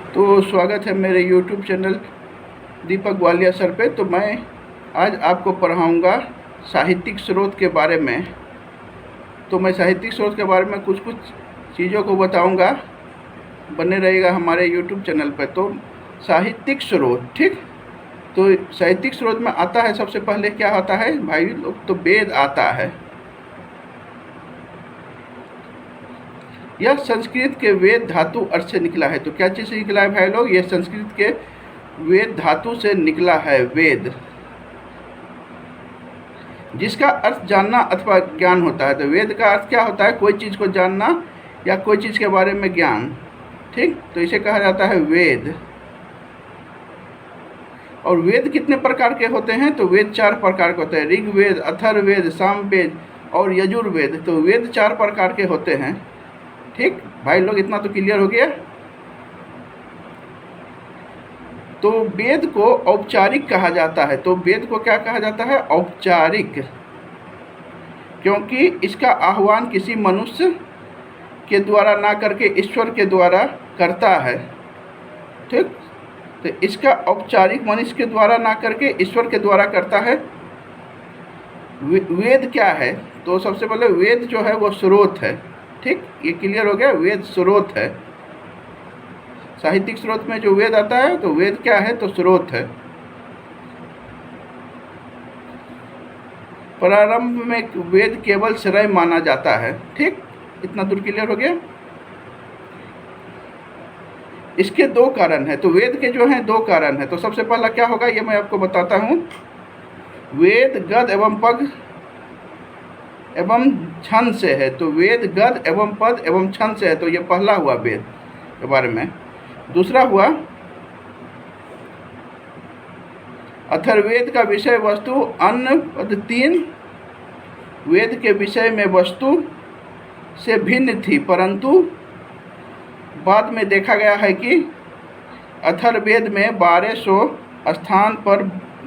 तो स्वागत है मेरे YouTube चैनल दीपक ग्वालियर सर पे। तो मैं आज आपको पढ़ाऊँगा साहित्यिक स्रोत के बारे में। तो मैं साहित्यिक स्रोत के बारे में कुछ चीज़ों को बताऊँगा। बने रहिएगा हमारे YouTube चैनल पे। तो साहित्यिक स्रोत, ठीक। तो साहित्यिक स्रोत में आता है, सबसे पहले क्या आता है भाई लोग, तो वेद आता है। यह संस्कृत के वेद धातु अर्थ से निकला है। तो क्या चीज़ से निकला है भाई लोग? यह संस्कृत के वेद धातु से निकला है, वेद, जिसका अर्थ जानना अथवा ज्ञान होता है। तो वेद का अर्थ क्या होता है? कोई चीज़ को जानना या कोई चीज़ के बारे में ज्ञान, ठीक। तो इसे कहा जाता है वेद। और वेद कितने प्रकार के होते हैं? तो वेद 4 प्रकार के होते हैं, ऋग्वेद, अथर्ववेद, सामवेद और यजुर्वेद। तो वेद 4 प्रकार के होते हैं, ठीक भाई लोग। इतना तो क्लियर हो गया। तो वेद को औपचारिक कहा जाता है। तो वेद को क्या कहा जाता है? औपचारिक, क्योंकि इसका आह्वान किसी मनुष्य के द्वारा ना करके ईश्वर के द्वारा करता है, ठीक। तो इसका औपचारिक मनुष्य के द्वारा ना करके ईश्वर के द्वारा करता है। वेद क्या है? तो सबसे पहले वेद जो है वो स्रोत है, ठीक। ये क्लियर हो गया, वेद स्रोत है। साहित्यिक स्रोत में जो वेद आता है, तो वेद क्या है? तो स्रोत है। प्रारंभ में वेद केवल श्रेय माना जाता है, ठीक। इतना दूर क्लियर हो गया। इसके 2 कारण है। तो वेद के जो हैं 2 कारण है। तो सबसे पहला क्या होगा ये मैं आपको बताता हूँ। वेद गद एवं पद एवं छंद से है। तो वेद गद एवं पद एवं छंद से है। तो ये पहला हुआ वेद के बारे में। दूसरा हुआ अथर्ववेद का विषय वस्तु अन्न पद 3 वेद के विषय में वस्तु से भिन्न थी, परंतु बाद में देखा गया है कि अथर्ववेद में 1200 स्थान पर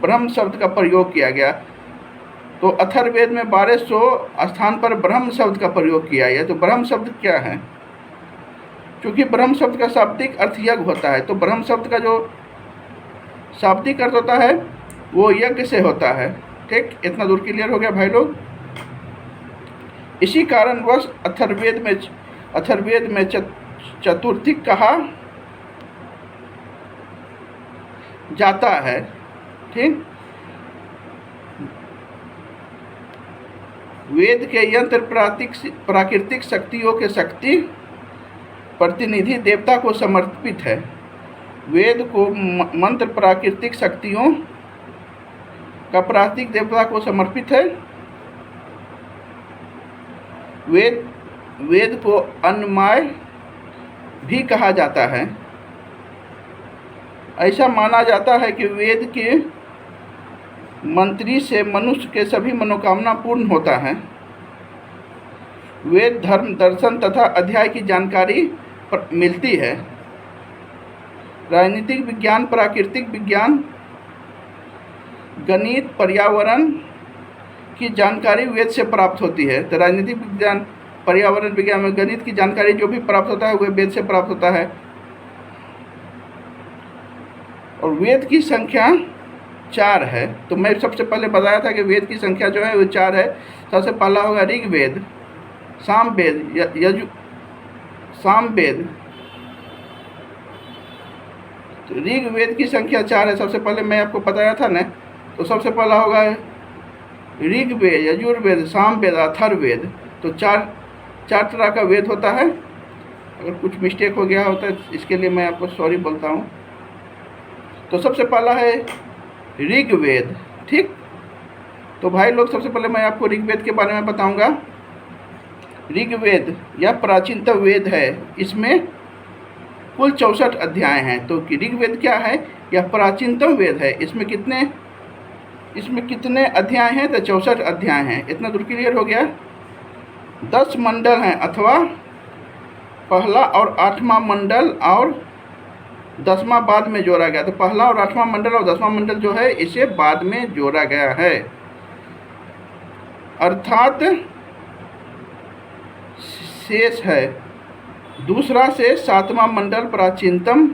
ब्रह्म शब्द का प्रयोग किया गया। तो अथर्ववेद में 1200 स्थान पर ब्रह्म शब्द का प्रयोग किया गया। तो ब्रह्म शब्द क्या है? क्योंकि ब्रह्म शब्द का शाब्दिक अर्थ यज्ञ होता है। तो ब्रह्म शब्द का जो शाब्दिक अर्थ होता है वो यज्ञ से होता है, ठीक। इतना दूर क्लियर हो गया भाई लोग। इसी कारणवश अथर्ववेद में चतुर्थिक कहा जाता है, ठीक। वेद के यंत्र प्राकृतिक शक्तियों के शक्ति प्रतिनिधि देवता को समर्पित है। वेद को मंत्र प्राकृतिक शक्तियों का प्राकृतिक देवता को समर्पित है। वेद को अन्नमय भी कहा जाता है। ऐसा माना जाता है कि वेद के मंत्री से मनुष्य के सभी मनोकामना पूर्ण होता है। वेद धर्म, दर्शन तथा अध्याय की जानकारी मिलती है। राजनीतिक विज्ञान, प्राकृतिक विज्ञान, गणित, पर्यावरण की जानकारी वेद से प्राप्त होती है। तो राजनीतिक विज्ञान, पर्यावरण विज्ञान में गणित की जानकारी जो भी प्राप्त होता है वह वेद से प्राप्त होता है। और वेद की संख्या 4 है। तो मैं सबसे पहले बताया था कि वेद की संख्या जो है वो 4 है। सबसे पहला होगा ऋग्वेद, सामवेद, सामवेद। तो ऋग्वेद की संख्या 4 है। सबसे पहले मैं आपको बताया था ना। तो सबसे पहला होगा ऋग्वेद, यजुर्वेद, सामवेद, अथर्ववेद। तो 4 तरह का वेद होता है। अगर कुछ मिस्टेक हो गया होता है इसके लिए मैं आपको सॉरी बोलता हूँ। तो सबसे पहला है ऋग्वेद, ठीक। तो भाई लोग सबसे पहले मैं आपको ऋग्वेद के बारे में बताऊंगा। ऋग्वेद यह प्राचीनतम वेद है। इसमें कुल 64 अध्याय हैं। तो ऋग्वेद क्या है? यह प्राचीनतम वेद है। इसमें कितने अध्याय हैं? तो 64 अध्याय हैं। इतना दूर क्लियर हो गया। 10 मंडल हैं, अथवा पहला और 8वां मंडल और 10वां बाद में जोड़ा गया। तो पहला और 8वां मंडल और 10वां मंडल जो है इसे बाद में जोड़ा गया है। अर्थात शेष है। दूसरा से 7वां मंडल प्राचीनतम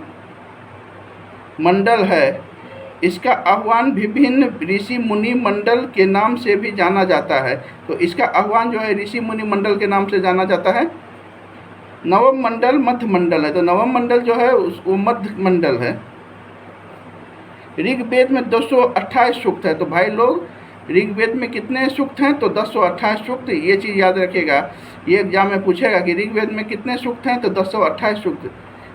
मंडल है, इसका आह्वान विभिन्न ऋषि मुनि मंडल के नाम से भी जाना जाता है। तो इसका आह्वान जो है ऋषि मुनि मंडल के नाम से जाना जाता है। नवम मंडल मध्य मंडल है, तो नवम मंडल जो है वो मध्य मंडल है। ऋग्वेद में 228 सूक्त है। तो भाई लोग, ऋग्वेद में कितने सूक्त हैं? तो 228 सूक्त। ये चीज़ याद रखिएगा, ये एग्जाम में पूछेगा कि ऋग्वेद में कितने सूक्त हैं, तो 228 सूक्त,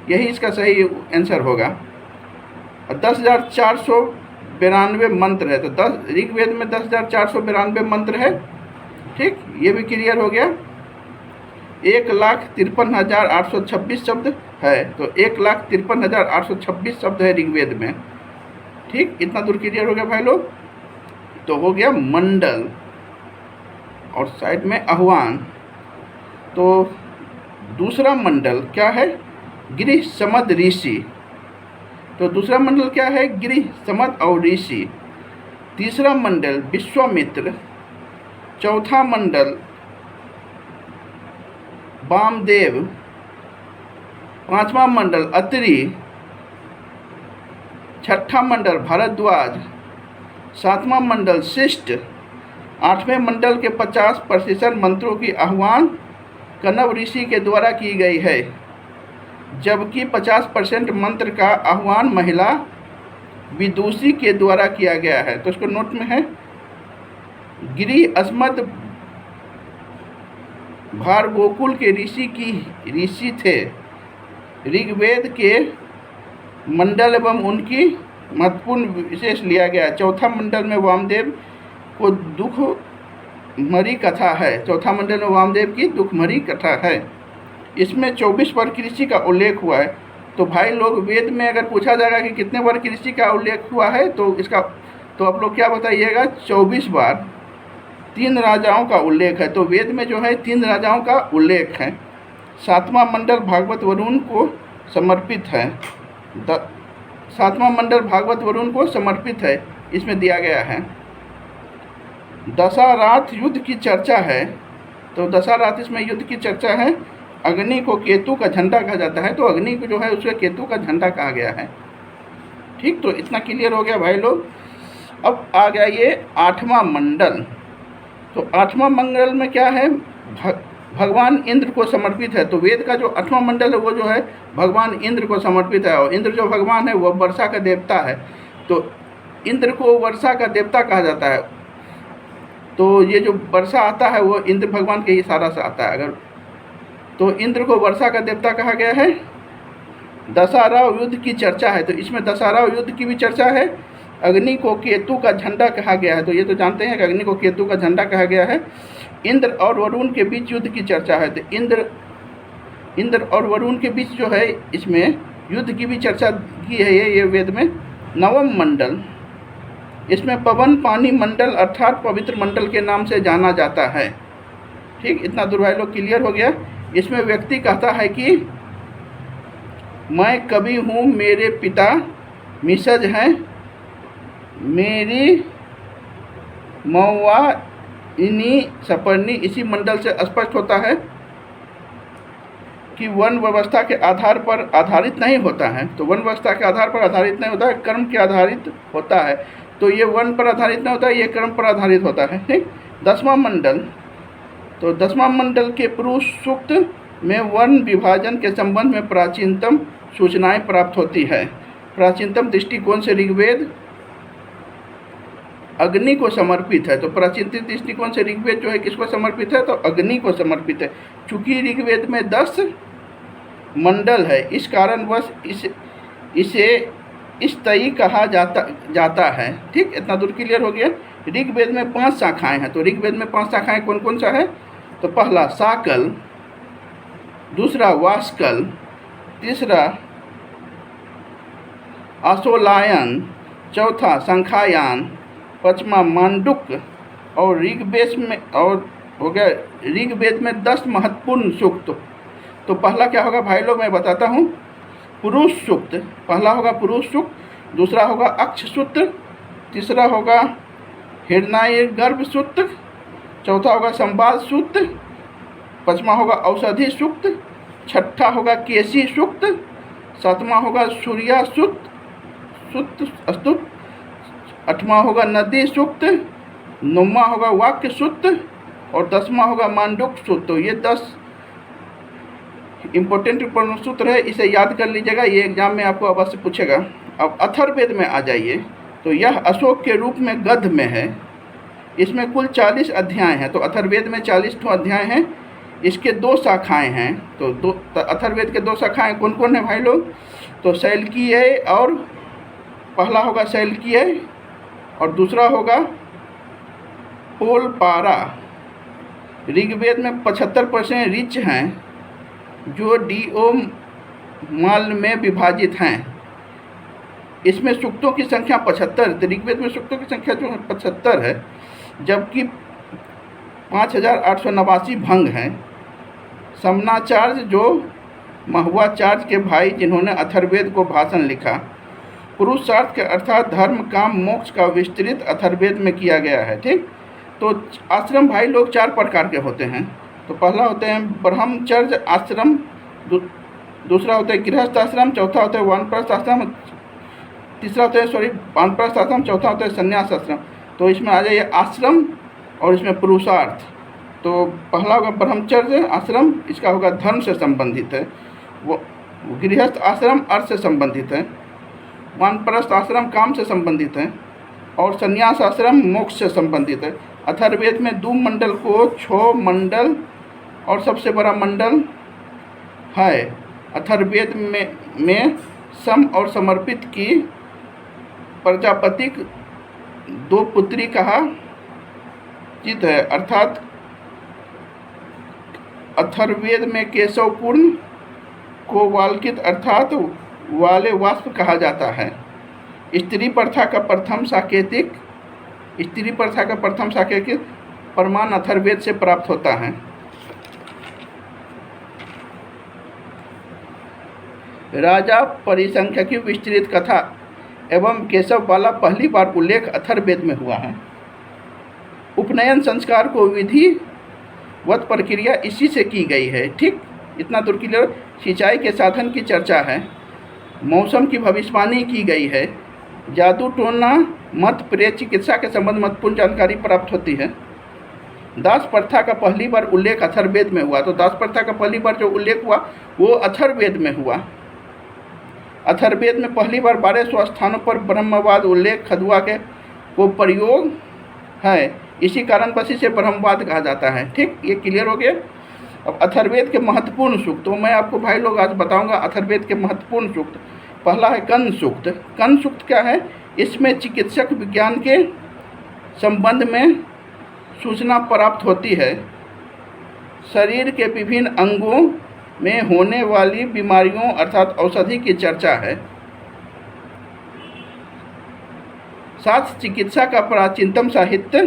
यही इसका सही आंसर होगा। 10,492 मंत्र है, तो ऋग्वेद में 10,492 मंत्र है। ठीक, ये भी क्लियर हो गया। 1,53,826 शब्द है, तो 1,53,826 शब्द है ऋग्वेद में। ठीक, इतना दूर क्लियर हो गया भाई लोग। तो हो गया मंडल और साइड में आह्वान। तो दूसरा मंडल क्या है? गृह समद ऋषि। तो दूसरा मंडल क्या है? गृह समद और ऋषि। तीसरा मंडल विश्वामित्र। चौथा मंडल वामदेव। पांचवा मंडल अत्रि। छठा मंडल भारद्वाज। सातवां मंडल शिष्ट। आठवें मंडल के 50% मंत्रों की आह्वान कण्व ऋषि के द्वारा की गई है, जबकि 50% मंत्र का आह्वान महिला विदुषी के द्वारा किया गया है। तो इसको नोट में है। गिरि अस्मद भारगोकुल के ऋषि थे। ऋग्वेद के मंडल एवं उनकी महत्वपूर्ण विशेष लिया गया। चौथा मंडल में वामदेव को दुखमरी कथा है। चौथा मंडल में वामदेव की दुखमरी कथा है। इसमें 24 बार कृषि का उल्लेख हुआ है। तो भाई लोग, वेद में अगर पूछा जाएगा कि कितने बार कृषि का उल्लेख हुआ है, तो इसका तो आप लोग क्या बताइएगा? 24 बार। 3 राजाओं का उल्लेख है। तो वेद में जो है 3 राजाओं का उल्लेख है। सातवां मंडल भागवत वरुण को समर्पित है। सातवां मंडल भागवत वरुण को समर्पित है, इसमें दिया गया है। दशाराथ युद्ध की चर्चा है। तो दशाराथ इसमें युद्ध की चर्चा है। अग्नि को केतु का झंडा कहा जाता है, तो अग्नि को जो है उसके केतु का झंडा कहा गया है। ठीक, तो इतना क्लियर हो गया भाई लोग। अब आ गया ये 8वां मंडल। तो 8वां मंडल में क्या है? भगवान इंद्र को समर्पित है। तो वेद का जो 8वां मंडल है वो जो है भगवान इंद्र को समर्पित है। और इंद्र जो भगवान है वो वर्षा का देवता है। तो इंद्र को वर्षा का देवता कहा जाता है। तो ये जो वर्षा आता है वो इंद्र भगवान के इशारा से आता है। अगर तो इंद्र को वर्षा का देवता कहा गया है। दशाराव युद्ध की चर्चा है। तो इसमें दशाराव युद्ध की भी चर्चा है। अग्नि को केतु का झंडा कहा गया है। तो ये तो जानते हैं कि अग्नि को केतु का झंडा कहा गया है। इंद्र और वरुण के बीच युद्ध की चर्चा है। तो इंद्र और वरुण के बीच जो है इसमें युद्ध की भी चर्चा की है ये वेद में। 9वां मंडल, इसमें पवन पानी मंडल अर्थात पवित्र मंडल के नाम से जाना जाता है। ठीक, इतना दूर भाई लोग क्लियर हो गया। इसमें व्यक्ति कहता है कि मैं कवि हूँ, मेरे पिता मिशज हैं, मेरी मौवा इन्हीं सपर्णी। इसी मंडल से स्पष्ट होता है कि वन व्यवस्था के आधार पर आधारित नहीं होता है। तो वन व्यवस्था के आधार पर आधारित नहीं होता है, कर्म के आधारित होता है। तो ये वन पर आधारित नहीं होता है, ये कर्म पर आधारित होता है। ठीक, 10वां मंडल। तो 10वां मंडल के पुरुष सूक्त में वन विभाजन के संबंध में प्राचीनतम सूचनाएं प्राप्त होती है। प्राचीनतम दृष्टिकोण से ऋग्वेद अग्नि को समर्पित है। तो प्राचीन दृष्टिकोण से ऋग्वेद जो है किसको समर्पित है? तो अग्नि को समर्पित है। चूंकि ऋग्वेद में 10 मंडल है, इस कारणवश इसे स्तयी कहा जाता है। ठीक, इतना दूर क्लियर हो गया। ऋग्वेद में 5 शाखाएं हैं। तो ऋग्वेद में 5 शाखाएं कौन कौन सा है? तो पहला साकल, दूसरा वास्कल, तीसरा आशोलायन, चौथा संखायान, 5वां मांडुक। और ऋग्वेद में 10 महत्वपूर्ण सूक्त। तो पहला क्या होगा भाई लोग, मैं बताता हूँ। पुरुष सूक्त, पहला होगा पुरुष सूक्त, दूसरा होगा अक्ष सूत्र, तीसरा होगा हिरण्य गर्भ सूक्त, चौथा होगा संवाद सूक्त, 5वां होगा औषधि सूक्त, छठा होगा केसी सूक्त, 7वां होगा सूर्या सूक्त, सूक्त स्तुत, 8वां होगा नदी सूक्त, 9वां होगा वाक्य सूक्त और 10वां होगा मांडुक सूक्त। तो ये 10 इंपॉर्टेंट सूत्र है, इसे याद कर लीजिएगा, ये एग्जाम में आपको अवश्य पूछेगा। अब अथर्ववेद में आ जाइए। तो यह अशोक के रूप में गद्य में है। इसमें कुल 40 अध्याय हैं। तो अथर्ववेद में 40 अध्याय हैं। इसके 2 शाखाएं हैं। तो अथर्ववेद के 2 शाखाएं कौन कौन है भाई लोग? तो शैलकीय और पहला होगा शैलकीय और दूसरा होगा पोलपारा। ऋग्वेद में 75% ऋच हैं जो डीओ माल में विभाजित हैं। इसमें सूक्तों की संख्या 75, तो ऋग्वेद में सूक्तों की संख्या जो है 75 है, जबकि 5889 भंग हैं। समनाचार्य जो महुआचार्य के भाई जिन्होंने अथर्ववेद को भाषण लिखा, पुरुषार्थ के अर्थात धर्म काम मोक्ष का विस्तृत अथर्ववेद में किया गया है। ठीक, तो आश्रम भाई लोग 4 प्रकार के होते हैं। तो पहला होते हैं ब्रह्मचर्य आश्रम, दूसरा होता है गृहस्थ आश्रम, चौथा होता है वानप्रस्थ आश्रम, तीसरा होता है वानप्रस्थ आश्रम, चौथा होता है संन्यास आश्रम। तो इसमें आ जाइए आश्रम और इसमें पुरुषार्थ। तो पहला होगा ब्रह्मचर्य आश्रम, इसका होगा धर्म से संबंधित है। वो गृहस्थ आश्रम अर्थ से संबंधित है, वानप्रस्थ आश्रम काम से संबंधित है और संन्यास आश्रम मोक्ष से संबंधित है। अथर्ववेद में 2 मंडल को 6 मंडल और सबसे बड़ा मंडल है। अथर्ववेद में सम और समर्पित की प्रजापति 2 पुत्री कहा चित है, अर्थात अथर्ववेद में केशवपूर्ण को वाल्कित अर्थात वाले वाष्प कहा जाता है। स्त्री प्रथा का प्रथम साकेतिक प्रमाण अथर्ववेद से प्राप्त होता है। राजा परिसंख्या की विस्तृत कथा एवं केशव वाला पहली बार उल्लेख अथर्ववेद में हुआ है। उपनयन संस्कार को विधिवत प्रक्रिया इसी से की गई है। ठीक, इतना दूर क्लियर। सिंचाई के साधन की चर्चा है, मौसम की भविष्यवाणी की गई है, जादू टोना मत प्रेत चिकित्सा के संबंध महत्वपूर्ण जानकारी प्राप्त होती है। दास प्रथा का पहली बार उल्लेख अथर्ववेद में हुआ। तो दास प्रथा का पहली बार जो उल्लेख हुआ वो अथर्ववेद में हुआ। अथर्ववेद में पहली बार 1200 स्थानों पर ब्रह्मवाद उल्लेख खदुआ के को प्रयोग है। इसी कारण बस इसे ब्रह्मवाद कहा जाता है। ठीक, ये क्लियर हो गया। अब अथर्ववेद के महत्वपूर्ण सूक्त, तो मैं आपको भाई लोग आज बताऊंगा अथर्ववेद के महत्वपूर्ण सूक्त। पहला है कर्ण सूक्त। कर्ण सूक्त क्या है? इसमें चिकित्सक विज्ञान के संबंध में सूचना प्राप्त होती है। शरीर के विभिन्न अंगों में होने वाली बीमारियों अर्थात औषधि की चर्चा है। साथ चिकित्सा का प्राचीनतम साहित्य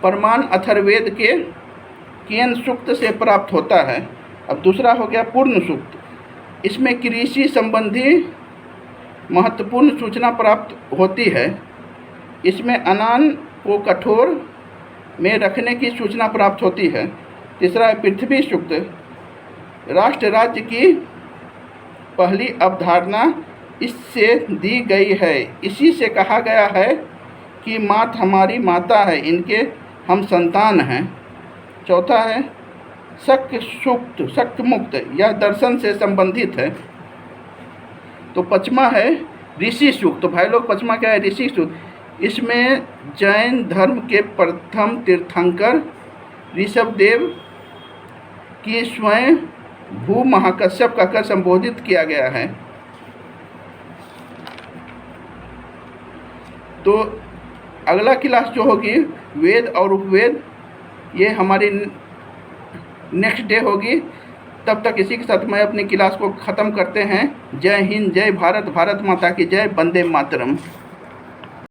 प्रमाण अथर्ववेद के केन सूक्त से प्राप्त होता है। अब दूसरा हो गया पूर्ण सूक्त। इसमें कृषि संबंधी महत्वपूर्ण सूचना प्राप्त होती है। इसमें अनान को कठोर में रखने की सूचना प्राप्त होती है। तीसरा है पृथ्वी सूक्त। राष्ट्र राज्य की पहली अवधारणा इससे दी गई है। इसी से कहा गया है कि मात हमारी माता है, इनके हम संतान हैं। चौथा है शक सूक्त, शक मुक्त, यह दर्शन से संबंधित है। तो 5वां है ऋषि सूक्त। तो भाई लोग 5वां क्या है? ऋषि सूक्त। इसमें जैन धर्म के प्रथम तीर्थंकर ऋषभदेव की स्वयं भू महाकश्यप कहकर संबोधित किया गया है। तो अगला क्लास जो होगी वेद और उपवेद, ये हमारी नेक्स्ट डे होगी। तब तक इसी के साथ मैं अपनी क्लास को ख़त्म करते हैं। जय हिंद, जय भारत, भारत माता की जय, वंदे मातरम।